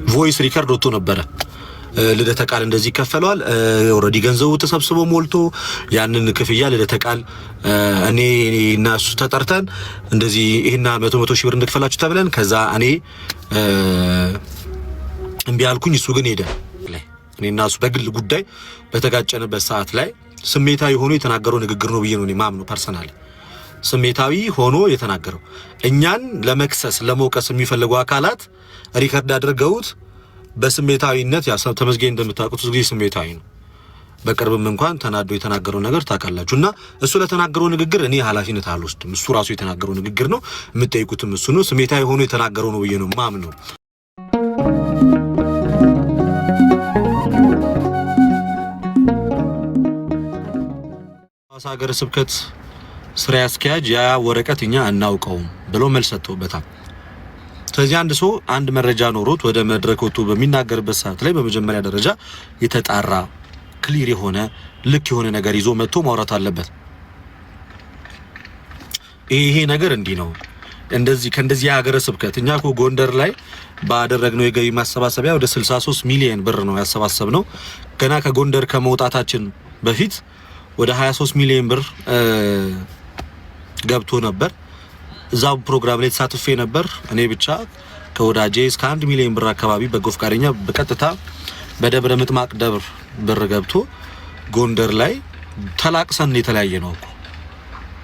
ቮይስ ሪከርድ ወጥቶ ነበር ልደተ ቃል እንደዚህ ይከፈለዋል ኦሬዲ ገንዘቡ ተሰብስቦ ሞልቶ ያንን ክፍያ ልደተ ቃል እኔ እና እሱ ተጠርተን እንደዚህ ይሄና 100 ሺህ ብር እንድትከፈላችሁ ተብለን ከዛ እኔ እንቢ አልኩኝ እሱ ግን ሄደ እኔና እሱ በግል ጉዳይ በተጋጨንበት ሰዓት ላይ ስሜታዊ ሆኖ የተናገረው ንግግር ነው ብዬ ነው እኔ ማምነው ፐርሰናሊ ስሜታዊ ሆኖ የተናገረው እኛን ለመክሰስ ለመውቀስ የሚፈልጉ አካላት ሪከርድ አድርገውት በስሜታዊነት ያሰብ ተመስገን እንደምታውቁት ብዙ ጊዜ ስሜታዊ ነው በቅርብም እንኳን ተናዶ የተናገረው ነገር ታውቃላችሁና እሱ ለተናገረው ንግግር እኔ ኃላፊነት አልወስድም እሱ ራሱ የተናገረው ንግግር ነው የምትጠይቁትም እሱ ነው ስሜታዊ ሆኖ የተናገረው ነው ብዬ ነው ማምነው ሀገረ ስብከት ስራ ያስኪያጅ ያ ወረቀት እኛ እናውቀውም ብሎ መልስ ሰጥቶበታል ስለዚህ አንድ ሰው አንድ መረጃ ኖሮት ወደ መድረክ ወጥቶ በሚናገርበት ሰዓት ላይ በመጀመሪያ ደረጃ የተጣራ ክሊር የሆነ ልክ የሆነ ነገር ይዞ መጥቶ ማውራት አለበት ይሄ ነገር እንዲህ ነው እንደዚህ ከእንደዚህ ሀገረ ስብከት እኛ እኮ ጎንደር ላይ ባደረግነው የገቢ ማሰባሰቢያ ወደ 63 ሚሊዮን ብር ነው ያሰባሰብነው ገና ከጎንደር ከመውጣታችን በፊት ወደ 23 ሚሊዮን ብር ገብቶ ነበር እዛው ፕሮግራም ላይ ተሳትፌ ነበር እኔ ብቻ ከወዳጄ እስከ 1 ሚሊዮን ብር አካባቢ በጎ ፈቃደኛ በቀጥታ በደብረ ምጥማቅ ደብር ብር ገብቶ ጎንደር ላይ ተላቅሰን የተለያየ ነው እኮ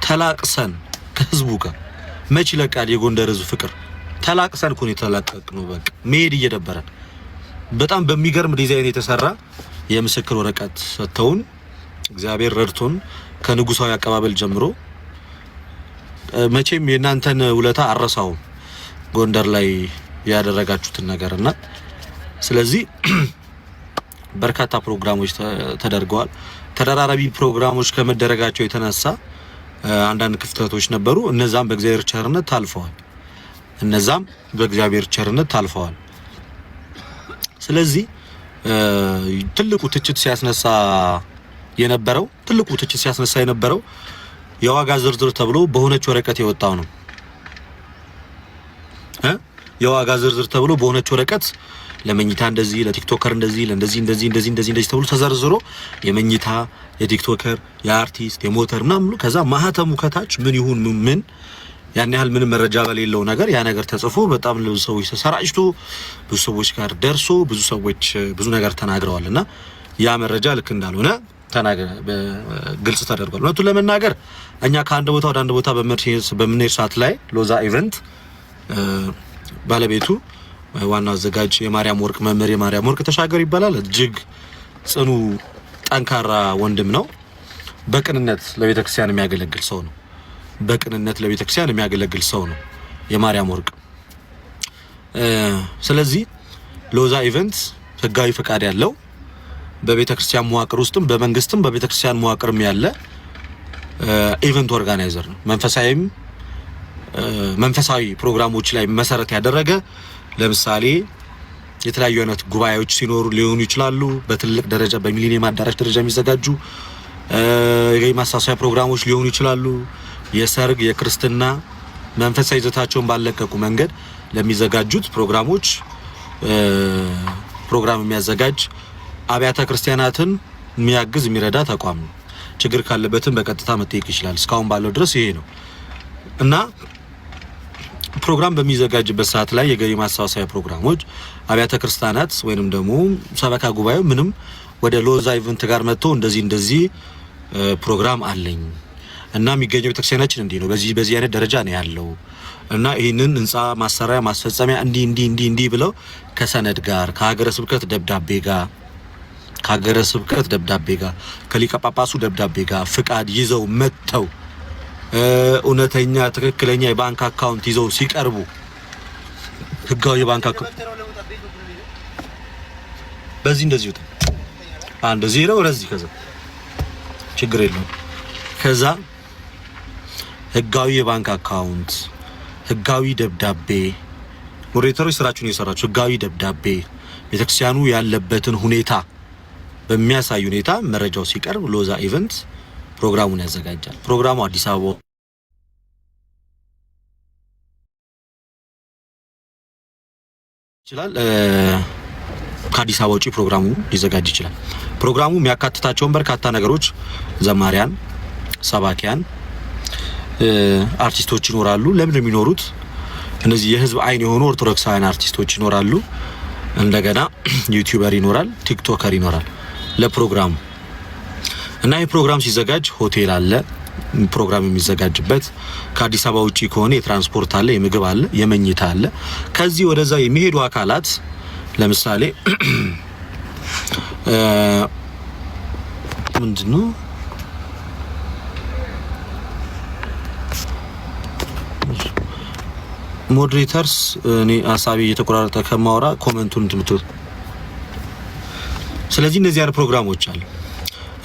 ተላቅሰን ከህዝቡ ጋር መች ይለቃል የጎንደር ህዝብ ፍቅር ተላቅሰን እኮ ነው የተላቀቅነው በቃ መሄድ እየደበረን በጣም በሚገርም ዲዛይን የተሰራ የምስክር ወረቀት ሰጥተውን እግዚአብሔር ረድቶን ከንጉሳዊ አቀባበል ጀምሮ መቼም የናንተን ውለታ አረሳውም ጎንደር ላይ ያደረጋችሁትን ነገርና ስለዚህ በርካታ ፕሮግራሞች ተደርገዋል ተደራራቢ ፕሮግራሞች ከመደረጋቸው የተነሳ አንዳንድ ክፍተቶች ነበሩ እነዛም በእግዚአብሔር ቸርነት ታልፈዋል ስለዚህ ትልቁ ትችት ሲያስነሳ የነበረው የዋጋ ዝርዝር ተብሎ በሆነች ወረቀት የወጣው ነው የዋጋ ዝርዝር ተብሎ በሆነች ወረቀት ለመኝታ እንደዚህ ለቲክቶከር እንደዚህ እንደዚህ ተብሎ ተዘርዝሮ የመኝታ የቲክቶከር የአርቲስት የሞተርና ሙሉ ከዛ ማህተሙ ከታች ምን ይሁን ምን ያን ያህል ምን መረጃ በሌለው ነገር ያ ነገር ተጽፎ በጣም ለብዙ ሰዎች ተሰራጭቶ ብዙ ሰዎች ጋር ደርሶ ብዙ ሰዎች ብዙ ነገር ተናግረዋልና ያ መረጃ ልክ እንዳልሆነ በግልጽ ተደርጓል እውነቱን ለመናገር እኛ ከአንድ ቦታ ወደ አንድ ቦታ በመርሴስ ሰዓት ላይ ሎዛ ኢቨንት ባለቤቱ ዋናው አዘጋጅ የማርያም ወርቅ መምህር የማርያም ወርቅ ተሻገር ይባላል እጅግ ጽኑ ጠንካራ ወንድም ነው በቅንነት ለቤተክርስቲያን የሚያገለግል ሰው ነው የማርያም ወርቅ ስለዚህ ሎዛ ኢቨንት ህጋዊ ፈቃድ ያለው በቤተክርስቲያን መዋቅር ውስጥም በመንግስትም በቤተክርስቲያን መዋቅርም ያለ ኢቨንት ኦርጋናይዘር ነው መንፈሳዊ ፕሮግራሞች ላይ መሰረት ያደረገ ለምሳሌ የተለያዩ አይነት ጉባኤዎች ሲኖሩ ሊሆኑ ይችላሉ በትልቅ ደረጃ በሚሊኒየም አዳራሽ ደረጃ የሚዘጋጁ የገቢ ማሳሰቢያ ፕሮግራሞች ሊሆኑ ይችላሉ የሰርግ የክርስትና መንፈሳዊ ይዘታቸውን ባለቀቁ መንገድ ለሚዘጋጁት ፕሮግራሞች ፕሮግራም የሚያዘጋጅ አብያተ ክርስቲያናትን የሚያግዝ የሚረዳ ተቋም ነው ችግር ካለበትም በቀጥታ መጠየቅ ይችላል እስካሁን ባለው ድረስ ይሄ ነው እና ፕሮግራም በሚዘጋጅበት ሰዓት ላይ የገቢ ማሳሰቢያ ፕሮግራሞች አብያተ ክርስቲያናት ወይንም ደግሞ ሰበካ ጉባኤው ምንም ወደ ሎዛ ኢቨንት ጋር መጥቶ እንደዚህ ፕሮግራም አለኝ እና የሚገኘው ቤተክርስቲያናችን እንዲህ ነው በዚህ አይነት ደረጃ ነው ያለው እና ይሄንን ህንጻ ማሰሪያ ማስፈጸሚያ እንዲህ ብለው ከሰነድ ጋር ከሀገረ ስብከት ደብዳቤ ጋር ከሊቀ ጳጳሱ ደብዳቤ ጋር ፍቃድ ይዘው መጥተው እውነተኛ ትክክለኛ የባንክ አካውንት ይዘው ሲቀርቡ ህጋዊ የባንክ አካውንት በዚህ እንደዚህ ወጣ እንደዚህ ነው ለዚህ ከዛ ችግር የለውም ከዛ ህጋዊ የባንክ አካውንት ህጋዊ ደብዳቤ ሞዴሬተሮች ስራችሁን እየሰራችሁ ህጋዊ ደብዳቤ ቤተክርስቲያኑ ያለበትን ሁኔታ በሚያሳይ ሁኔታ መረጃው ሲቀርብ ሎዛ ኢቨንት ፕሮግራሙን ያዘጋጃል ፕሮግራሙ አዲስ አበባ ይችላል ከአዲስ አበባ ውጪ ፕሮግራሙ ሊዘጋጅ ይችላል። ፕሮግራሙ የሚያካትታቸውን በርካታ ነገሮች ዘማሪያን፣ ሰባኪያን፣ አርቲስቶች ይኖራሉ። ለምን የሚኖሩት እነዚህ የህዝብ አይን የሆኑ ኦርቶዶክሳውያን አርቲስቶች ይኖራሉ። እንደገና ዩቲዩበር ይኖራል፣ ቲክቶከር ይኖራል ለፕሮግራሙ እና ይህ ፕሮግራም ሲዘጋጅ ሆቴል አለ ፕሮግራም የሚዘጋጅበት። ከአዲስ አበባ ውጪ ከሆነ የትራንስፖርት አለ፣ የምግብ አለ፣ የመኝታ አለ። ከዚህ ወደዛ የሚሄዱ አካላት ለምሳሌ ምንድነው ሞዴሬተርስ እኔ ሐሳቤ እየተቆራረጠ ከማወራ ኮሜንቱን እንትምቱት። ስለዚህ እነዚህ አይነት ፕሮግራሞች አሉ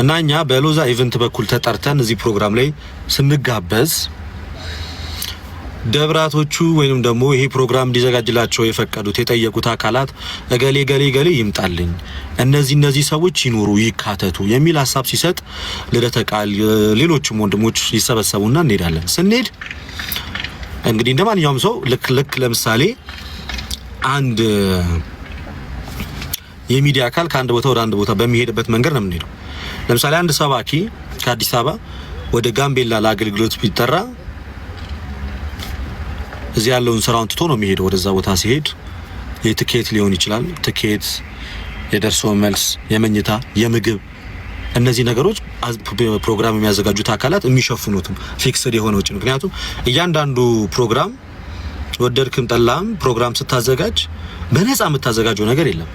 እና እኛ በሎዛ ኢቨንት በኩል ተጠርተን እዚህ ፕሮግራም ላይ ስንጋበዝ ደብራቶቹ ወይንም ደግሞ ይሄ ፕሮግራም እንዲዘጋጅላቸው የፈቀዱት የጠየቁት አካላት እገሌ ገሌ ገሌ ይምጣልኝ፣ እነዚህ ሰዎች ይኖሩ ይካተቱ የሚል ሐሳብ ሲሰጥ ልደተ ቃል ሌሎችም ወንድሞች ይሰበሰቡና እንሄዳለን። ስንሄድ እንግዲህ እንደማንኛውም ሰው ልክ ለምሳሌ አንድ የሚዲያ አካል ከአንድ ቦታ ወደ አንድ ቦታ በሚሄድበት መንገድ ነው የምንሄደው። ለምሳሌ አንድ ሰባኪ ከአዲስ አበባ ወደ ጋምቤላ ለአገልግሎት ቢጠራ እዚህ ያለውን ስራውን ትቶ ነው የሚሄደው። ወደዛ ቦታ ሲሄድ የትኬት ሊሆን ይችላል፣ ትኬት፣ የደርሶ መልስ፣ የመኝታ፣ የምግብ እነዚህ ነገሮች ፕሮግራም የሚያዘጋጁት አካላት የሚሸፍኑትም ፊክስድ የሆነ ወጪ። ምክንያቱም እያንዳንዱ ፕሮግራም ወደድክም ጠላም ፕሮግራም ስታዘጋጅ በነፃ የምታዘጋጀው ነገር የለም።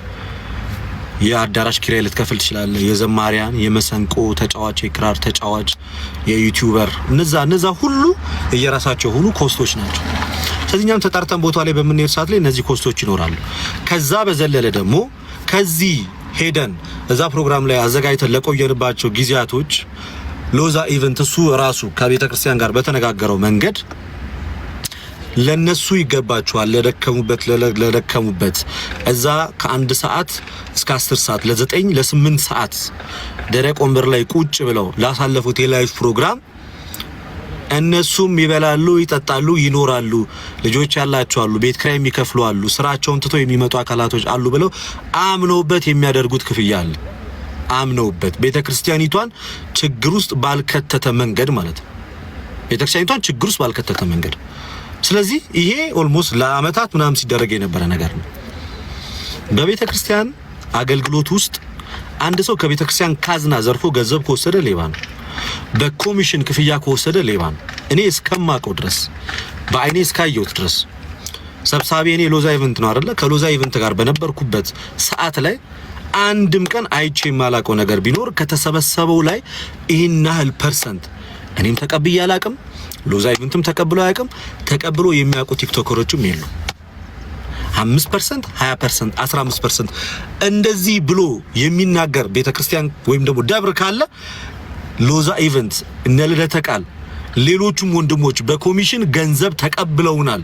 የአዳራሽ ኪራይ ልትከፍል ትችላለህ። የዘማሪያን፣ የመሰንቆ ተጫዋች፣ የክራር ተጫዋች፣ የዩቲዩበር እነዛ ሁሉ የየራሳቸው ሆኑ ኮስቶች ናቸው። ስለዚህኛም ተጣርተን ቦታ ላይ በምንሄድ ሰዓት ላይ እነዚህ ኮስቶች ይኖራሉ። ከዛ በዘለለ ደግሞ ከዚህ ሄደን እዛ ፕሮግራም ላይ አዘጋጅተን ለቆየንባቸው ጊዜያቶች ሎዛ ኢቨንት እሱ ራሱ ከቤተ ክርስቲያን ጋር በተነጋገረው መንገድ ለነሱ ይገባቸዋል። ለደከሙበት እዛ ከ1 ሰዓት እስከ 10 ሰዓት ለ9 ለ8 ሰዓት ደረቅ ወንበር ላይ ቁጭ ብለው ላሳለፉት የላይቭ ፕሮግራም እነሱም ይበላሉ፣ ይጠጣሉ፣ ይኖራሉ። ልጆች ያላቸው አሉ፣ ቤት ኪራይ የሚከፍሉ አሉ፣ ስራቸውን ትተው የሚመጡ አካላቶች አሉ ብለው አምነውበት የሚያደርጉት ክፍያ አለ። አምነውበት ቤተክርስቲያኒቷን ችግር ውስጥ ባልከተተ መንገድ ማለት ነው። ቤተክርስቲያኒቷን ችግር ውስጥ ባልከተተ መንገድ። ስለዚህ ይሄ ኦልሞስት ለአመታት ምናምን ሲደረግ የነበረ ነገር ነው። በቤተክርስቲያን አገልግሎት ውስጥ አንድ ሰው ከቤተክርስቲያን ካዝና ዘርፎ ገንዘብ ከወሰደ ሌባ ነው። በኮሚሽን ክፍያ ከወሰደ ሌባ ነው። እኔ እስከማውቀው ድረስ በአይኔ እስካየሁት ድረስ ሰብሳቢ እኔ ሎዛ ኢቨንት ነው አይደለ? ከሎዛ ኢቨንት ጋር በነበርኩበት ሰዓት ላይ አንድም ቀን አይቼ የማላውቀው ነገር ቢኖር ከተሰበሰበው ላይ ይሄን ያህል ፐርሰንት እኔም ተቀብዬ አላውቅም። ሎዛ ኢቨንትም ተቀብሎ አያውቅም። ተቀብሎ የሚያውቁ ቲክቶከሮችም የሉ። 5%፣ 20%፣ 15% እንደዚህ ብሎ የሚናገር ቤተክርስቲያን ወይም ደግሞ ደብር ካለ ሎዛ ኢቨንት እነ ልደተ ቃል ሌሎችም ወንድሞች በኮሚሽን ገንዘብ ተቀብለውናል፣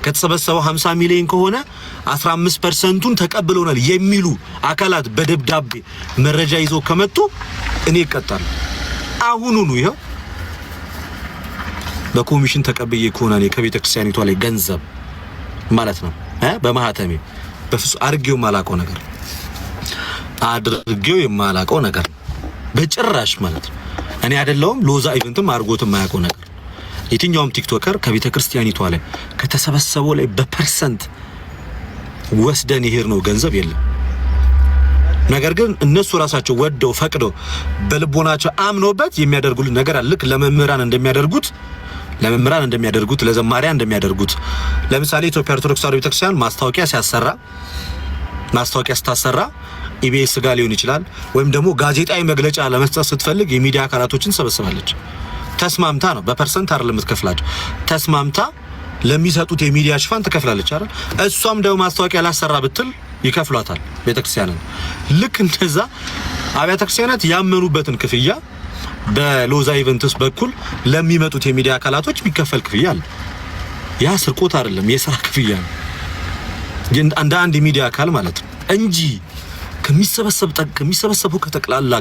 ከተሰበሰበው 50 ሚሊዮን ከሆነ 15%ቱን ተቀብለውናል የሚሉ አካላት በደብዳቤ መረጃ ይዘው ከመጡ እኔ ይቀጣል። አሁኑኑ ይሄው በኮሚሽን ተቀብዬ ከሆነ እኔ ከቤተክርስቲያኒቷ ላይ ገንዘብ ማለት ነው በማህተሜ በፍጹም አድርጌው የማላውቀው ነገር በጭራሽ ማለት ነው። እኔ አይደለሁም ሎዛ ኢቨንትም አድርጎትም የማያውቀው ነገር። የትኛውም ቲክቶከር ከቤተክርስቲያኒቷ ላይ ከተሰበሰበው ላይ በፐርሰንት ወስደን ይሄር ነው ገንዘብ የለም። ነገር ግን እነሱ ራሳቸው ወደው ፈቅደው በልቦናቸው አምነውበት የሚያደርጉልን ነገር አለ። ልክ ለመምህራን እንደሚያደርጉት ለዘማሪያን እንደሚያደርጉት። ለምሳሌ ኢትዮጵያ ኦርቶዶክስ ተዋሕዶ ቤተክርስቲያን ማስታወቂያ ስታሰራ ኢቢኤስ ጋር ሊሆን ይችላል፣ ወይም ደግሞ ጋዜጣዊ መግለጫ ለመስጠት ስትፈልግ የሚዲያ አካላቶችን ሰበስባለች። ተስማምታ ነው፣ በፐርሰንት አይደለም የምትከፍላቸው። ተስማምታ ለሚሰጡት የሚዲያ ሽፋን ትከፍላለች አይደል? እሷም ደግሞ ማስታወቂያ ላሰራ ብትል ይከፍሏታል ቤተክርስቲያንን። ልክ እንደዛ አብያተ ክርስቲያናት ያመኑበትን ክፍያ በሎዛ ኢቨንትስ በኩል ለሚመጡት የሚዲያ አካላቶች የሚከፈል ክፍያ አለ። ያ ስርቆት አይደለም፣ የሥራ ክፍያ ነው። እንደ አንድ የሚዲያ አካል ማለት ነው እንጂ ከሚሰበሰበው ከጠቅላላ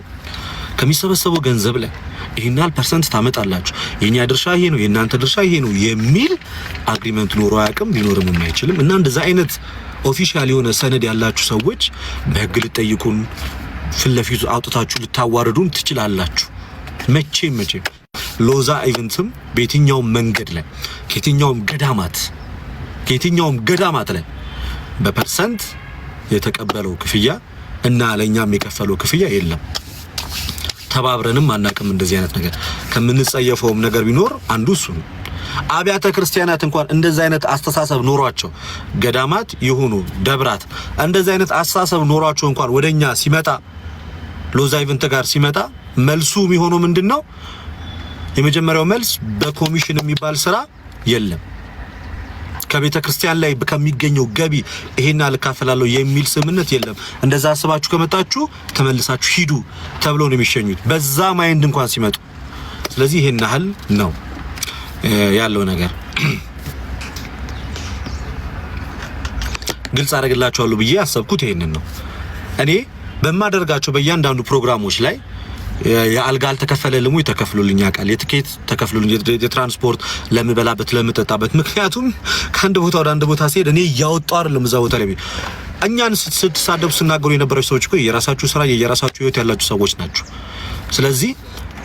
ከሚሰበሰበው ገንዘብ ላይ ይሄናል ፐርሰንት ታመጣላችሁ፣ የኛ ድርሻ ይሄ ነው፣ የናንተ ድርሻ ይሄ ነው የሚል አግሪመንት ኖሮ አያውቅም፣ ሊኖርም አይችልም። እና እንደዛ አይነት ኦፊሻል የሆነ ሰነድ ያላችሁ ሰዎች በህግ ልትጠይቁን ፍለፊቱ አውጥታችሁ ልታዋርዱን ትችላላችሁ። መቼም ሎዛ ኢቨንትም በየትኛውም መንገድ ላይ ከየትኛውም ገዳማት ላይ በፐርሰንት የተቀበለው ክፍያ እና ለኛም የከፈለው ክፍያ የለም። ተባብረንም አናቅም። እንደዚህ አይነት ነገር ከምንጸየፈውም ነገር ቢኖር አንዱ እሱ ነው። አብያተ ክርስቲያናት እንኳን እንደዚህ አይነት አስተሳሰብ ኖሯቸው ገዳማት ይሁኑ ደብራት እንደዚህ አይነት አስተሳሰብ ኖሯቸው እንኳን ወደኛ ሲመጣ ሎዛ ኢቨንት ጋር ሲመጣ መልሱ የሚሆነው ምንድነው? የመጀመሪያው መልስ በኮሚሽን የሚባል ስራ የለም። ከቤተ ክርስቲያን ላይ ከሚገኘው ገቢ ይሄን አልካፈላለሁ የሚል ስምምነት የለም። እንደዛ አስባችሁ ከመጣችሁ ተመልሳችሁ ሂዱ ተብሎ ነው የሚሸኙት በዛ ማይንድ እንኳን ሲመጡ። ስለዚህ ይሄን ያህል ነው ያለው ነገር። ግልጽ አደርግላችኋለሁ ብዬ አሰብኩት ይሄንን ነው። እኔ በማደርጋቸው በእያንዳንዱ ፕሮግራሞች ላይ የአልጋ አልተከፈለልኝ ወይ ተከፍሎልኝ ያውቃል። የትኬት ተከፍሎልኝ፣ የትራንስፖርት ለምበላበት ለምጠጣበት። ምክንያቱም ከአንድ ቦታ ወደ አንድ ቦታ ሲሄድ እኔ ያወጣው አይደለም እዛ ቦታ ላይ እኛን ስትሳደቡ ስናገሩ የነበራችሁ ሰዎች እኮ የራሳችሁ ስራ የራሳችሁ ህይወት ያላችሁ ሰዎች ናችሁ። ስለዚህ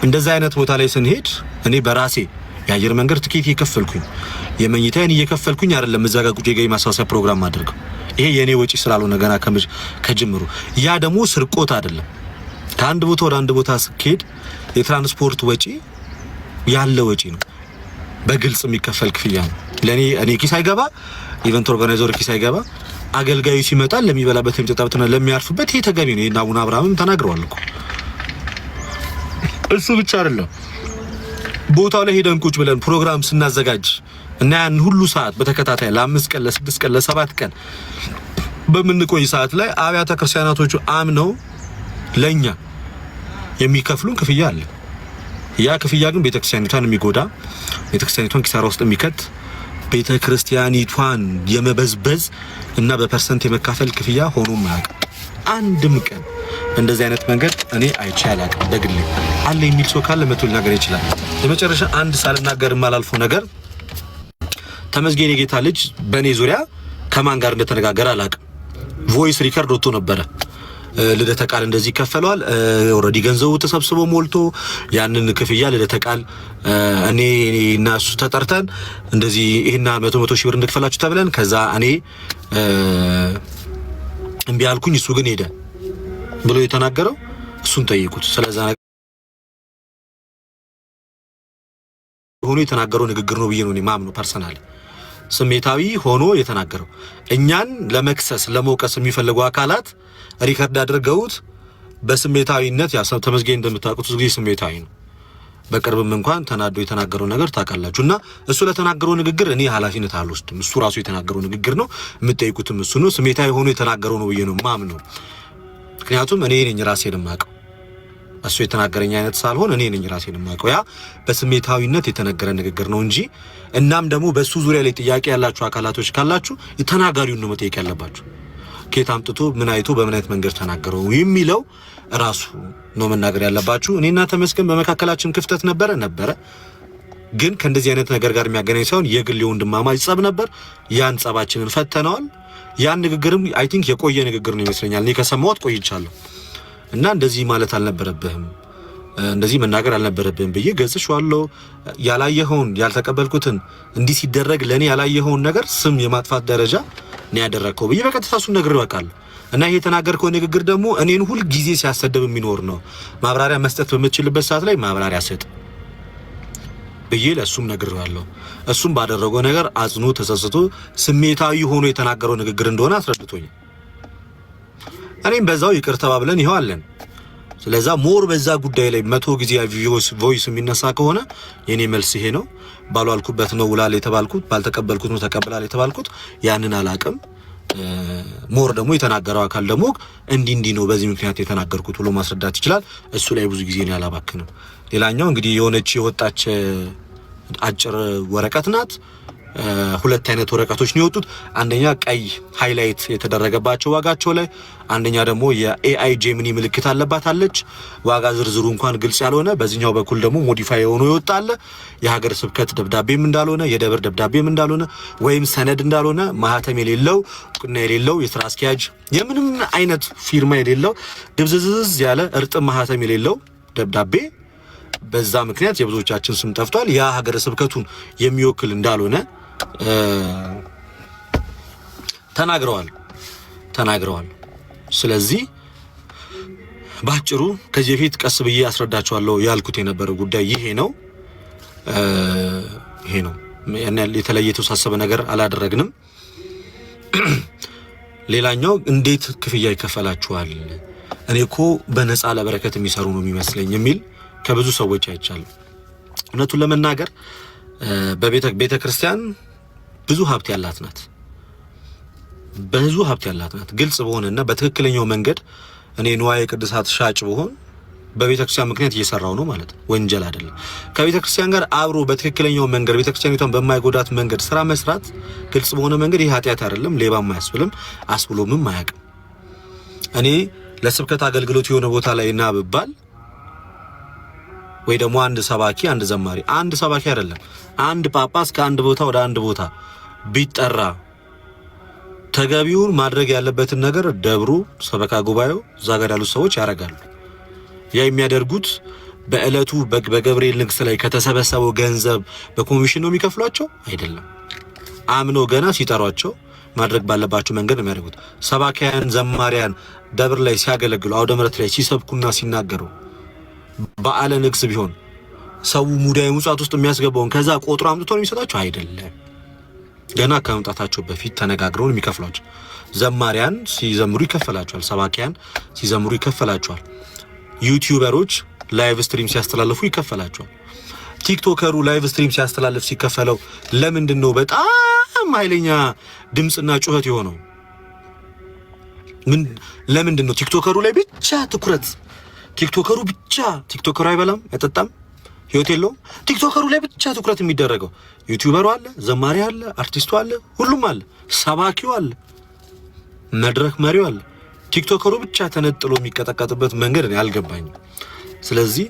እንደዛ አይነት ቦታ ላይ ስንሄድ እኔ በራሴ የአየር መንገድ ትኬት እየከፈልኩኝ የመኝታዬን እየከፈልኩኝ አይደለም እዛ ጋር ቁጭ ገይ ማሳሰብ ፕሮግራም አድርገው። ይሄ የኔ ወጪ ስላልሆነ ገና ከጅምሩ ያ ደግሞ ስርቆት አይደለም። ከአንድ ቦታ ወደ አንድ ቦታ ስኬድ የትራንስፖርት ወጪ ያለ ወጪ ነው። በግልጽ የሚከፈል ክፍያ ነው። እኔ ኪስ አይገባ፣ ኢቨንት ኦርጋናይዘር ኪስ አይገባ። አገልጋዩ ሲመጣ ለሚበላበት የሚጠጣበትና ለሚያርፍበት ይሄ ተገቢ ነው። እና አቡነ አብርሃምም ተናግረዋል እኮ። እሱ ብቻ አይደለም፣ ቦታው ላይ ሄደን ቁጭ ብለን ፕሮግራም ስናዘጋጅ እና ያን ሁሉ ሰዓት በተከታታይ ለ5 ቀን ለ6 ቀን ለ7 ቀን በምንቆይ ሰዓት ላይ አብያተ ክርስቲያናቶቹ አምነው ለኛ የሚከፍሉን ክፍያ አለ። ያ ክፍያ ግን ቤተክርስቲያኒቷን የሚጎዳ ቤተክርስቲያኒቷን ኪሳራ ውስጥ የሚከት ቤተክርስቲያኒቷን የመበዝበዝ እና በፐርሰንት የመካፈል ክፍያ ሆኖ ማያውቅ አንድም ቀን እንደዚህ አይነት መንገድ እኔ አይቻላል። በግሌ አለ የሚል ሰው ካለ መቶ ሊናገር ይችላል። የመጨረሻ አንድ ሳልናገር ማላልፈው ነገር ተመስገን የጌታ ልጅ በኔ ዙሪያ ከማን ጋር እንደተነጋገረ አላውቅም። ቮይስ ሪከርድ ወጥቶ ነበረ። ልደተ ቃል እንደዚህ ይከፈለዋል ኦሬዲ ገንዘቡ ተሰብስቦ ሞልቶ ያንን ክፍያ ልደተ ቃል እኔ እና እሱ ተጠርተን እንደዚህ ይሄና 100 ሺህ ብር እንድትከፈላችሁ ተብለን ከዛ እኔ እምቢ አልኩኝ። እሱ ግን ሄደ ብሎ የተናገረው እሱን ጠይቁት። ስለዛ ሆኖ የተናገረው ንግግር ነው ብዬ ነው እኔ ማምነው ፐርሰናሊ። ስሜታዊ ሆኖ የተናገረው እኛን ለመክሰስ ለመውቀስ የሚፈልጉ አካላት ሪከርድ አድርገውት በስሜታዊነት ያሰብ ተመስገን እንደምታውቁት ብዙ ጊዜ ስሜታዊ ነው። በቅርብም እንኳን ተናዶ የተናገረው ነገር ታውቃላችሁና እሱ ለተናገረው ንግግር እኔ ኃላፊነት አልወስድም። እሱ ራሱ የተናገረው ንግግር ነው። የምትጠይቁትም እሱ ነው። ስሜታዊ ሆኖ የተናገረው ነው ብዬ ነው ማምነው። ምክንያቱም እኔ ነኝ ራሴን የማውቀው። እሱ የተናገረኝ አይነት ሳልሆን እኔ ነኝ ራሴን የማውቀው። ያ በስሜታዊነት የተነገረ ንግግር ነው እንጂ እናም ደግሞ በሱ ዙሪያ ላይ ጥያቄ ያላችሁ አካላቶች ካላችሁ የተናጋሪውን ነው መጠየቅ ያለባችሁ። ከየት አምጥቶ ምን አይቶ በምን አይነት መንገድ ተናገረው የሚለው ራሱ ነው መናገር ያለባችሁ። እኔና ተመስገን በመካከላችን ክፍተት ነበረ ግን ከእንደዚህ አይነት ነገር ጋር የሚያገናኝ ሳይሆን የግል ወንድማማች ጸብ ነበር። ያን ጸባችንን ፈተነዋል። ያን ንግግርም አይ ቲንክ የቆየ ንግግር ነው ይመስለኛል። እኔ ከሰማሁት ቆይቻለሁ እና እንደዚህ ማለት አልነበረብህም እንደዚህ መናገር አልነበረብህም ብዬ ገጽሻለሁ። ያላየኸውን ያልተቀበልኩትን እንዲህ ሲደረግ ለኔ ያላየኸውን ነገር ስም የማጥፋት ደረጃ ነው ያደረከው ብዬ በቀጥታ እሱን ነገር ይወቃል። እና ይሄ የተናገርከው ንግግር ደግሞ እኔን ሁሉ ጊዜ ሲያሰደብ የሚኖር ነው። ማብራሪያ መስጠት በምትችልበት ሰዓት ላይ ማብራሪያ ሰጥ ብዬ ለሱም ነግሬዋለሁ። እሱም ባደረገው ነገር አጽኖ ተሰስቶ ስሜታዊ ሆኖ የተናገረው ንግግር እንደሆነ አስረድቶኛል። እኔም በዛው ይቅር ተባብለን ይሄው አለን። ስለዛ ሞር በዛ ጉዳይ ላይ 100 ጊዜ ቮይስ የሚነሳ ከሆነ የኔ መልስ ይሄ ነው። ባልዋልኩበት ነው ውላል የተባልኩት፣ ባልተቀበልኩት ነው ተቀበላል የተባልኩት። ያንን አላቅም። ሞር ደግሞ የተናገረው አካል ደግሞ እንዲህ ነው በዚህ ምክንያት የተናገርኩት ብሎ ማስረዳት ይችላል። እሱ ላይ ብዙ ጊዜ ነው ያላባክንም። ሌላኛው እንግዲህ የሆነች የወጣች አጭር ወረቀት ናት። ሁለት አይነት ወረቀቶች ነው የወጡት። አንደኛ ቀይ ሃይላይት የተደረገባቸው ዋጋቸው ላይ፣ አንደኛ ደግሞ የኤአይ ጄሚኒ ምልክት አለባታለች። ዋጋ ዝርዝሩ እንኳን ግልጽ ያልሆነ፣ በዚህኛው በኩል ደግሞ ሞዲፋይ ሆኖ ይወጣል። የሀገረ ስብከት ደብዳቤም እንዳልሆነ፣ የደብር ደብዳቤም እንዳልሆነ፣ ወይም ሰነድ እንዳልሆነ፣ ማህተም የሌለው፣ እውቅና የሌለው፣ የስራ አስኪያጅ የምንም አይነት ፊርማ የሌለው ድብዝዝዝ ያለ እርጥብ ማህተም የሌለው ደብዳቤ፣ በዛ ምክንያት የብዙዎቻችን ስም ጠፍቷል። ያ ሀገረ ስብከቱን የሚወክል እንዳልሆነ ተናግረዋል። ስለዚህ ባጭሩ ከዚህ በፊት ቀስ ብዬ አስረዳቸዋለሁ ያልኩት የነበረው ጉዳይ ይሄ ነው። የተለየ የተወሳሰበ ነገር አላደረግንም። ሌላኛው እንዴት ክፍያ ይከፈላችኋል? እኔ እኮ በነፃ ለበረከት የሚሰሩ ነው የሚመስለኝ የሚል ከብዙ ሰዎች አይቻለሁ። እውነቱን ለመናገር በቤተ ክርስቲያን ብዙ ሀብት ያላት ናት። ግልጽ በሆነና በትክክለኛው መንገድ እኔ ንዋየ ቅድሳት ሻጭ በሆን በቤተ ክርስቲያን ምክንያት እየሰራው ነው ማለት ነው። ወንጀል አይደለም። ከቤተ ክርስቲያን ጋር አብሮ በትክክለኛው መንገድ ቤተ ክርስቲያኒቷን በማይጎዳት መንገድ ስራ መስራት ግልጽ በሆነ መንገድ ይህ ኃጢአት አይደለም። ሌባም አያስብልም፣ አስብሎምም አያውቅም። እኔ ለስብከት አገልግሎት የሆነ ቦታ ላይ እና ብባል ወይ ደግሞ አንድ ሰባኪ አንድ ዘማሪ አንድ ሰባኪ አይደለም አንድ ጳጳስ ከአንድ ቦታ ወደ አንድ ቦታ ቢጠራ ተገቢውን ማድረግ ያለበትን ነገር ደብሩ፣ ሰበካ ጉባኤው፣ እዛ ጋር ያሉት ሰዎች ያደርጋሉ። ያ የሚያደርጉት በእለቱ በገብርኤል ንግስ ላይ ከተሰበሰበው ገንዘብ በኮሚሽን ነው የሚከፍሏቸው አይደለም። አምነው ገና ሲጠሯቸው ማድረግ ባለባቸው መንገድ ነው የሚያደርጉት። ሰባኪያን ዘማሪያን ደብር ላይ ሲያገለግሉ አውደ ምሕረት ላይ ሲሰብኩና ሲናገሩ በዓለ ንግስ ቢሆን ሰው ሙዳይ ሙጻት ውስጥ የሚያስገባውን ከዛ ቆጥሮ አምጥቶ ነው የሚሰጣቸው አይደለም። ገና ከመምጣታቸው በፊት ተነጋግረው ነው የሚከፍሏቸው። ዘማሪያን ሲዘምሩ ይከፈላቸዋል፣ ሰባኪያን ሲዘምሩ ይከፈላቸዋል፣ ዩቲዩበሮች ላይቭ ስትሪም ሲያስተላልፉ ይከፈላቸዋል። ቲክቶከሩ ላይቭ ስትሪም ሲያስተላልፍ ሲከፈለው ለምንድን ነው በጣም ኃይለኛ ድምጽና ጩኸት የሆነው? ለምንድን ነው ቲክቶከሩ ላይ ብቻ ትኩረት? ቲክቶከሩ አይበላም አይጠጣም ህይወት የለውም። ቲክቶከሩ ላይ ብቻ ትኩረት የሚደረገው ዩቲዩበሩ አለ፣ ዘማሪ አለ፣ አርቲስቱ አለ፣ ሁሉም አለ፣ ሰባኪው አለ፣ መድረክ መሪው አለ። ቲክቶከሩ ብቻ ተነጥሎ የሚቀጠቀጥበት መንገድ እኔ አልገባኝም። ስለዚህ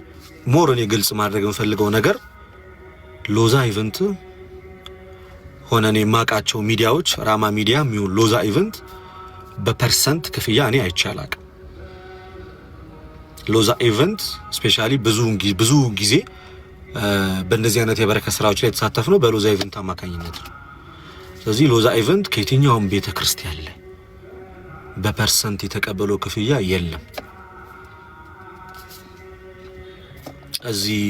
ሞር እኔ ግልጽ ማድረግ የምፈልገው ነገር ሎዛ ኢቨንት ሆነ እኔ የማውቃቸው ሚዲያዎች ራማ ሚዲያ የሚሆን ሎዛ ኢቨንት በፐርሰንት ክፍያ እኔ አይቻላቅ። ሎዛ ኢቨንት ስፔሻሊ ብዙ ጊዜ በእንደዚህ አይነት የበረከት ስራዎች ላይ የተሳተፍነው በሎዛ ኢቨንት አማካኝነት ነው። ስለዚህ ሎዛ ኢቨንት ከየትኛውም ቤተክርስቲያን ላይ በፐርሰንት የተቀበለው ክፍያ የለም። እዚህ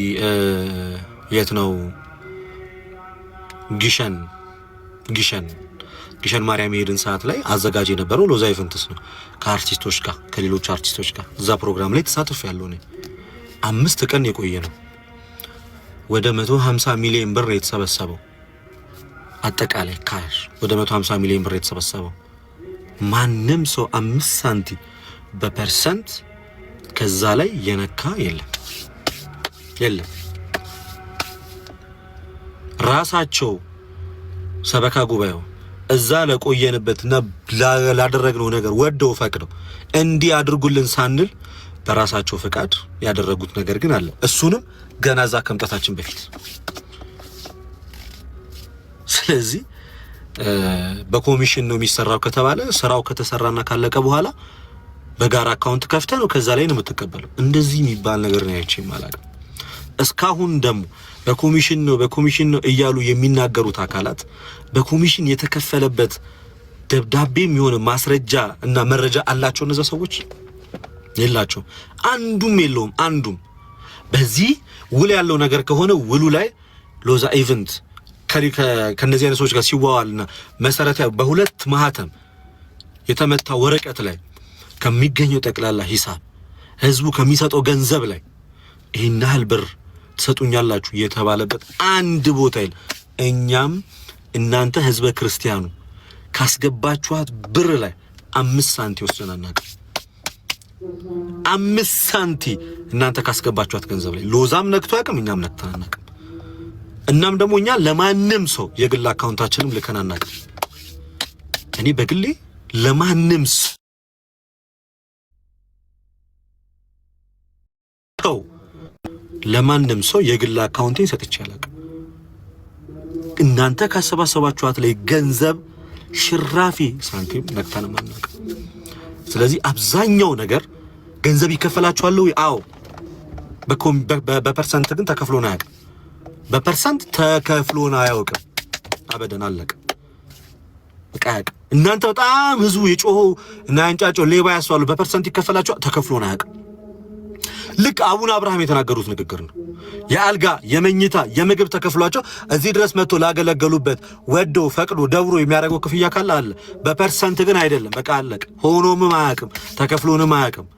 የት ነው ግሸን ማርያም የሄድን ሰዓት ላይ አዘጋጅ የነበረው ሎዛ ኢቨንትስ ነው። ከአርቲስቶች ጋር ከሌሎች አርቲስቶች ጋር እዛ ፕሮግራም ላይ ተሳትፍ ያለው ነው። 5 ቀን የቆየ ነው። ወደ 150 ሚሊዮን ብር የተሰበሰበው አጠቃላይ ካሽ ወደ 150 ሚሊዮን ብር የተሰበሰበው ማንም ሰው 5 ሳንቲም በፐርሰንት ከዛ ላይ የነካ የለም። ራሳቸው ሰበካ ጉባኤው እዛ ለቆየንበትና ላደረግነው ነገር ወደው ፈቅደው እንዲህ አድርጉልን ሳንል በራሳቸው ፈቃድ ያደረጉት ነገር ግን አለ። እሱንም ገና እዛ ከመምጣታችን በፊት። ስለዚህ በኮሚሽን ነው የሚሰራው ከተባለ ስራው ከተሰራና ካለቀ በኋላ በጋራ አካውንት ከፍተህ ነው ከዛ ላይ ነው የምትቀበለው። እንደዚህ የሚባል ነገር ነው አይቼ ማለት ነው። እስካሁን ደግሞ በኮሚሽን ነው እያሉ የሚናገሩት አካላት በኮሚሽን የተከፈለበት ደብዳቤ የሚሆነ ማስረጃ እና መረጃ አላቸው እነዛ ሰዎች? የላቸው። አንዱም የለውም። አንዱም በዚህ ውል ያለው ነገር ከሆነ ውሉ ላይ ሎዛ ኢቨንት ከነዚህ አይነት ሰዎች ጋር ሲዋዋልና መሰረታዊ በሁለት ማህተም የተመታ ወረቀት ላይ ከሚገኘው ጠቅላላ ሂሳብ ህዝቡ ከሚሰጠው ገንዘብ ላይ ይሄን ያህል ብር ትሰጡኛላችሁ የተባለበት አንድ ቦታ ይል እኛም እናንተ ህዝበ ክርስቲያኑ ካስገባችኋት ብር ላይ 5 ሳንቲ ወስደናናቀ 5 ሳንቲ እናንተ ካስገባችኋት ገንዘብ ላይ ሎዛም ነክቶ ያቀም እኛም ነክተናናቀ እናም ደግሞ እኛ ለማንም ሰው የግል አካውንታችንም ልከን አናውቅም። እኔ በግሌ ለማንም ሰው የግል አካውንቴን ሰጥቼ አላውቅም። እናንተ ካሰባሰባችኋት ላይ ገንዘብ ሽራፊ ሳንቲም ነክተን ማናውቅ። ስለዚህ አብዛኛው ነገር ገንዘብ ይከፈላችኋል ወይ? አዎ። በፐርሰንት ግን ተከፍሎን አያውቅም። በፐርሰንት ተከፍሎን አያውቅም። አበደን አለቀ። በቃ እናንተ በጣም ህዝቡ የጮሁ እና ያንጫጫው ሌባ ያስዋሉ በፐርሰንት ይከፈላችኋል፣ ተከፍሎን አያውቅም። ልክ አቡነ አብርሃም የተናገሩት ንግግር ነው። የአልጋ የመኝታ የምግብ ተከፍሏቸው እዚህ ድረስ መጥቶ ላገለገሉበት ወዶ ፈቅዶ ደብሮ የሚያደርገው ክፍያ ካለ አለ። በፐርሰንት ግን አይደለም። በቃ አለቀ። ሆኖም አያውቅም፣ ተከፍሎንም አያውቅም።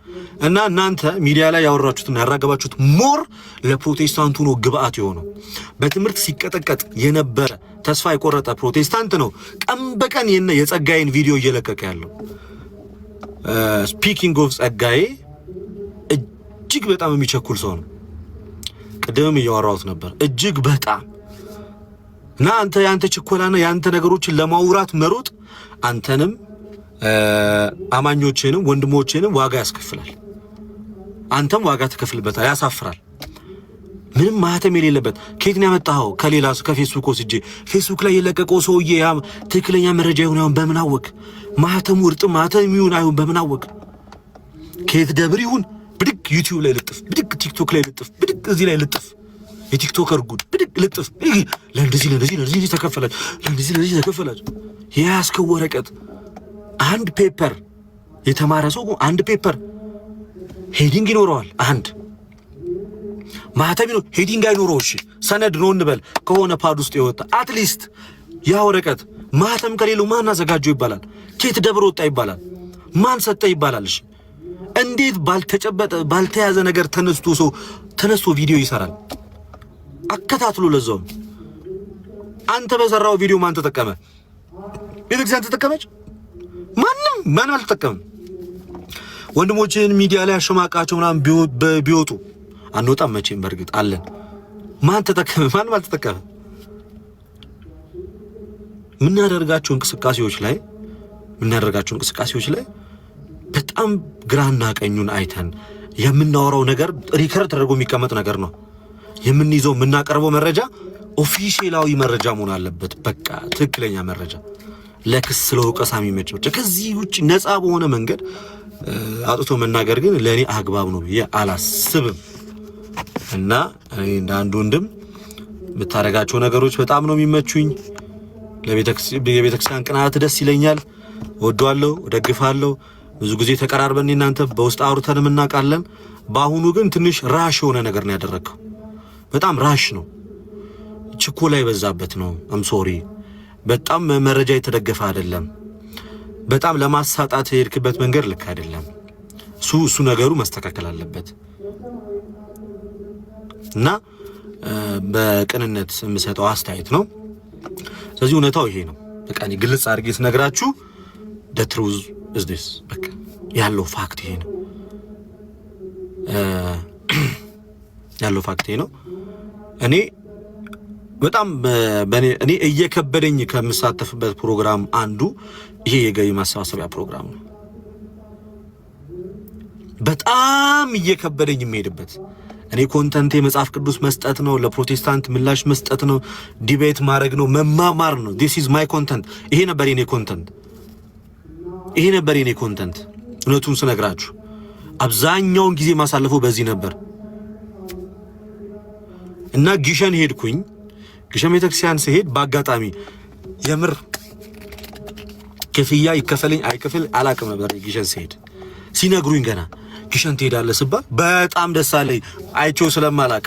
እና እናንተ ሚዲያ ላይ ያወራችሁትና ያራገባችሁት ሞር ለፕሮቴስታንቱ ነው ግብአት የሆነው። በትምህርት ሲቀጠቀጥ የነበረ ተስፋ የቆረጠ ፕሮቴስታንት ነው ቀን በቀን የጸጋዬን ቪዲዮ እየለቀቀ ያለው። ስፒኪንግ ኦፍ ጸጋዬ እጅግ በጣም የሚቸኩል ሰው ነው። ቅድምም እያወራሁት ነበር እጅግ በጣም እና ያንተ ችኮላና ያንተ ነገሮችን ለማውራት መሮጥ አንተንም አማኞችንም ወንድሞችንም ዋጋ ያስከፍላል። አንተም ዋጋ ትከፍልበታል። ያሳፍራል። ምንም ማህተም የሌለበት ከየት ነው ያመጣኸው? ከሌላ ከፌስቡክ ወስጄ ፌስቡክ ላይ የለቀቀው ሰውዬ ያ ትክክለኛ መረጃ ይሁን በምን አወቅ? ማህተሙ እርጥብ ማህተም ይሁን አይሁን በምን አወቅ? ከየት ደብር ይሁን ብድግ ዩቲዩብ ላይ ልጥፍ፣ ብድግ ቲክቶክ ላይ ልጥፍ፣ ብድግ እዚህ ላይ ልጥፍ፣ የቲክቶከር ጉድ ብድግ ልጥፍ። ለእንደዚህ ተከፈላችሁ፣ ለእንደዚህ ተከፈላችሁ። የያዝከው ወረቀት አንድ ፔፐር የተማረ ሰው አንድ ፔፐር ሄዲንግ ይኖረዋል። አንድ ማህተም ነው ሄዲንግ አይኖረው። እሺ ሰነድ ነው እንበል ከሆነ ፓድ ውስጥ የወጣ አትሊስት ያ ወረቀት ማህተም ከሌለው ማን አዘጋጀው ይባላል? ከየት ደብር ወጣ ይባላል? ማን ሰጠ ይባላል? እሺ እንዴት ባልተጨበጠ ባልተያዘ ነገር ተነስቶ ቪዲዮ ይሰራል? አከታትሎ ለዛው አንተ በሰራው ቪዲዮ ማን ተጠቀመ? ቤተክርስቲያን ተጠቀመች? ማንም አልተጠቀመም። ወንድሞችን ሚዲያ ላይ አሸማቃቸው ምናምን ቢወጡ አንወጣም መቼም በርግጥ አለን። ማን ተጠቀመ? ማንም አልተጠቀመ። የምናደርጋቸው እንቅስቃሴዎች ላይ በጣም ግራና ቀኙን አይተን የምናወራው ነገር ሪከርድ ተደርጎ የሚቀመጥ ነገር ነው። የምንይዘው የምናቀርበው መረጃ ኦፊሻላዊ መረጃ መሆን አለበት። በቃ ትክክለኛ መረጃ ለክስ ለወቀሳ የሚመች ብቻ። ከዚህ ውጪ ነፃ በሆነ መንገድ አጥቶ መናገር ግን ለኔ አግባብ ነው ብዬ አላስብም። እና እኔ እንደ አንድ ወንድም የምታረጋቸው ነገሮች በጣም ነው የሚመቹኝ። የቤተክርስቲያን ቅናት ደስ ይለኛል፣ ወደዋለሁ፣ ደግፋለሁ። ብዙ ጊዜ ተቀራርበን እናንተ በውስጥ አውርተንም እናውቃለን። በአሁኑ ግን ትንሽ ራሽ የሆነ ነገር ነው ያደረከው። በጣም ራሽ ነው፣ ችኮላ የበዛበት ነው። ሶሪ በጣም መረጃ የተደገፈ አይደለም። በጣም ለማሳጣት የሄድክበት መንገድ ልክ አይደለም። እሱ ነገሩ መስተካከል አለበት እና በቅንነት የምሰጠው አስተያየት ነው። ስለዚህ እውነታው ይሄ ነው። በቃ እኔ ግልጽ አድርጌ ስነግራችሁ the truth is this በቃ ያለው ፋክት ይሄ ነው። እኔ በጣም እኔ እየከበደኝ ከምሳተፍበት ፕሮግራም አንዱ ይሄ የገቢ ማሰባሰቢያ ፕሮግራም ነው። በጣም እየከበደኝ የምሄድበት እኔ ኮንተንቴ መጽሐፍ ቅዱስ መስጠት ነው፣ ለፕሮቴስታንት ምላሽ መስጠት ነው፣ ዲቤት ማድረግ ነው፣ መማማር ነው። this is my content። ይሄ ነበር የኔ ኮንተንት። እውነቱን ስነግራችሁ አብዛኛውን ጊዜ ማሳለፈው በዚህ ነበር እና ግሸን ሄድኩኝ። ግሸን ቤተክርስቲያን ስሄድ በአጋጣሚ የምር ክፍያ ይከፈለኝ አይከፈል አላውቅም ነበር። ግሸን ስሄድ ሲነግሩኝ ገና ግሸን ትሄዳለህ ስባል በጣም ደስ አለኝ። አይቼው ስለማላውቅ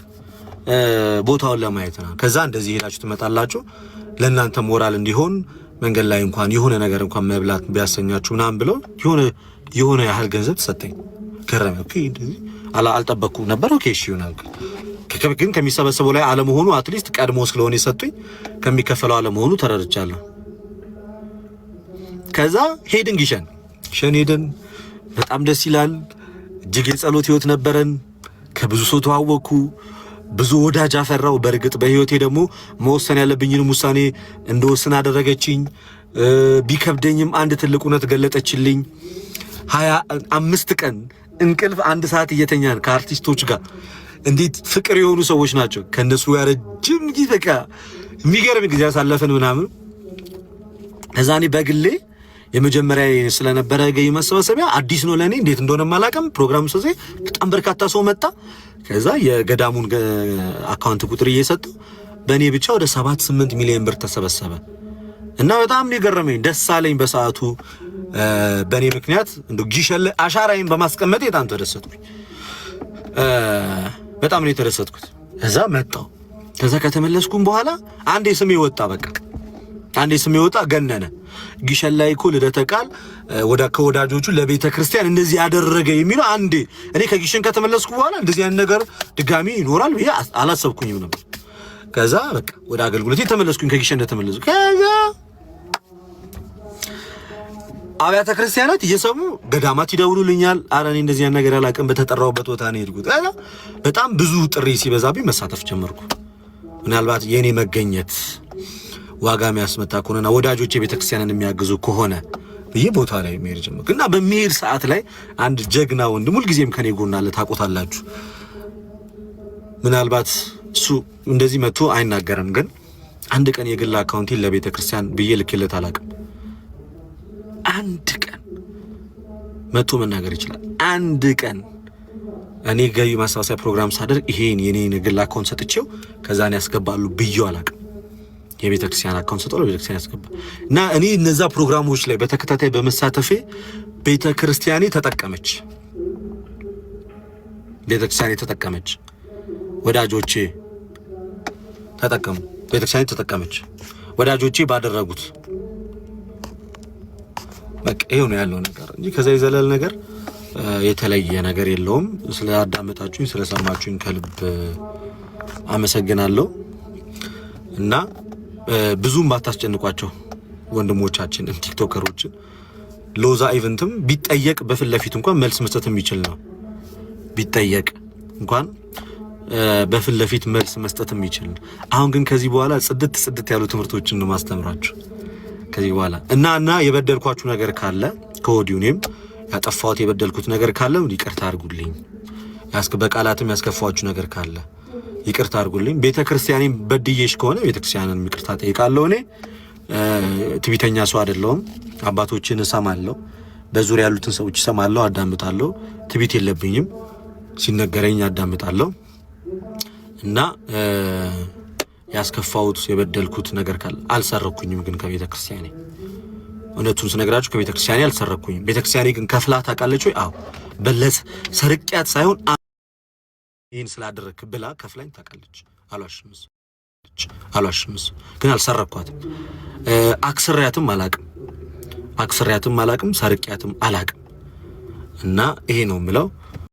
ቦታውን ለማየት ነው። ከዛ እንደዚህ ሄዳችሁ ትመጣላችሁ ለእናንተ ሞራል እንዲሆን መንገድ ላይ እንኳን የሆነ ነገር እንኳን መብላት ቢያሰኛችሁ ምናምን ብለው የሆነ ያህል ገንዘብ ተሰጠኝ። ገረመኝ። ኦኬ እንደዚህ አልጠበቅኩም ነበር። ኦኬ እሺ ይሆናል። ግን ከሚሰበሰበው ላይ አለመሆኑ አትሊስት ቀድሞ ስለሆነ የሰጡኝ ከሚከፈለው አለመሆኑ ተረድቻለሁ። ከዛ ሄድን ግሸን ሄድን። በጣም ደስ ይላል። እጅግ የጸሎት ህይወት ነበረን። ከብዙ ሰው ተዋወቅኩ። ብዙ ወዳጅ አፈራው። በርግጥ በህይወቴ ደግሞ መወሰን ያለብኝንም ውሳኔ እንደወስን አደረገችኝ። ቢከብደኝም አንድ ትልቅ እውነት ገለጠችልኝ። 25 ቀን እንቅልፍ 1 ሰዓት እየተኛን ከአርቲስቶች ጋር እንዴት ፍቅር የሆኑ ሰዎች ናቸው። ከነሱ ጋር ረጅም ጊዜ በቃ የሚገርም ጊዜ ያሳለፈን ምናምን። ከዛ እኔ በግሌ የመጀመሪያ ስለነበረ ገቢ መሰብሰቢያ አዲስ ነው ለኔ፣ እንዴት እንደሆነ ማላቀም ፕሮግራሙ ስለዚህ በጣም በርካታ ሰው መጣ። ከዛ የገዳሙን አካውንት ቁጥር እየሰጡ በእኔ ብቻ ወደ 7-8 ሚሊዮን ብር ተሰበሰበ እና በጣም ነው የገረመኝ። ደስ አለኝ በሰዓቱ። በእኔ ምክንያት እንደ ጊሸለ አሻራዬን በማስቀመጥ በጣም ተደሰትኩኝ። በጣም ነው የተደሰትኩት። ከዛ መጣው። ከዛ ከተመለስኩም በኋላ አንዴ ስሜ ወጣ። በቃ አንዴ ስሜ ወጣ ገነነ። ጊሸን ላይ እኮ ልደተ ቃል ከወዳጆቹ ለቤተ ክርስቲያን እንደዚህ ያደረገ የሚለው አንዴ እኔ ከጊሸን ከተመለስኩ በኋላ እንደዚህ ያን ነገር ድጋሚ ይኖራል ብዬ አላሰብኩኝም ነበር። ከዛ በቃ ወደ አገልግሎት ተመለስኩኝ። ከጊሸን እንደተመለስኩ ከዛ አብያተ ክርስቲያናት እየሰሙ ገዳማት ይደውሉልኛል። አረ እኔ እንደዚህ ያን ነገር ያላቀም በተጠራውበት ቦታ ነው የሄድኩት። በጣም ብዙ ጥሪ ሲበዛብኝ መሳተፍ ጀመርኩ። ምናልባት የኔ መገኘት ዋጋ የሚያስመጣ ከሆነና ወዳጆቼ ቤተክርስቲያንን የሚያግዙ ከሆነ ይሄ ቦታ ላይ መሄድ ጀመርኩ እና በሚሄድ ሰዓት ላይ አንድ ጀግና ወንድም ሁልጊዜም ከኔ ጎን አለ። ታውቁታላችሁ። ምናልባት እሱ እንደዚህ መጥቶ አይናገርም፣ ግን አንድ ቀን የግል አካውንቴን ለቤተክርስቲያን ብዬ ልክለት አላውቅም። አንድ ቀን መጥቶ መናገር ይችላል። አንድ ቀን እኔ ገቢ ማሰባሰቢያ ፕሮግራም ሳደርግ ይሄን የኔን የግል አካውንት ሰጥቼው ከዛን ያስገባሉ ብዬው አላውቅም። የቤተክርስቲያን አካውንት ሰጥቶ ለቤተክርስቲያን ያስገባ እና እኔ እነዛ ፕሮግራሞች ላይ በተከታታይ በመሳተፌ ቤተክርስቲያኔ ተጠቀመች። ቤተክርስቲያኔ ተጠቀመች። ወዳጆቼ ተጠቀሙ። ቤተክርስቲያኔ ተጠቀመች። ወዳጆቼ ባደረጉት በቃ ይሄው ነው ያለው ነገር እንጂ ከዛ ይዘለል ነገር የተለየ ነገር የለውም። ስለአዳመጣችሁኝ ስለሰማችሁኝ ከልብ አመሰግናለሁ እና ብዙም ባታስጨንቋቸው ወንድሞቻችን ቲክቶከሮችን። ሎዛ ኢቨንትም ቢጠየቅ በፊት ለፊት እንኳን መልስ መስጠት የሚችል ነው። ቢጠየቅ እንኳን በፊት ለፊት መልስ መስጠት የሚችል ነው። አሁን ግን ከዚህ በኋላ ጽድት ያሉ ትምህርቶችን ነው ማስተምራችሁ ከዚህ በኋላ እና የበደልኳችሁ ነገር ካለ ከወዲሁ እኔም ያጠፋሁት የበደልኩት ነገር ካለ ይቅርታ አድርጉልኝ። በቃላትም ያስከፋችሁ ነገር ካለ ይቅርታ አድርጉልኝ። ቤተክርስቲያኔን በድዬሽ ከሆነ ቤተክርስቲያንን ይቅርታ ጠይቃለሁ። እኔ ትዕቢተኛ ሰው አይደለሁም። አባቶችን እሰማለሁ፣ በዙሪያ ያሉትን ሰዎች እሰማለሁ፣ አዳምጣለሁ። ትዕቢት የለብኝም። ሲነገረኝ አዳምጣለሁ እና ያስከፋሁት የበደልኩት ነገር ካለ አልሰረኩኝም። ግን ከቤተክርስቲያኔ እውነቱን ስነግራችሁ ከቤተክርስቲያኔ አልሰረኩኝም። ቤተክርስቲያኔ ግን ከፍላ ታውቃለች ወይ? አዎ በለስ ሰርቂያት ሳይሆን ይህን ስላደረክ ብላ ከፍላኝ ታውቃለች። አልዋሽምስ ግን አልሰረኳትም። አክስሪያትም አላቅም፣ ሰርቂያትም አላቅም እና ይሄ ነው የምለው።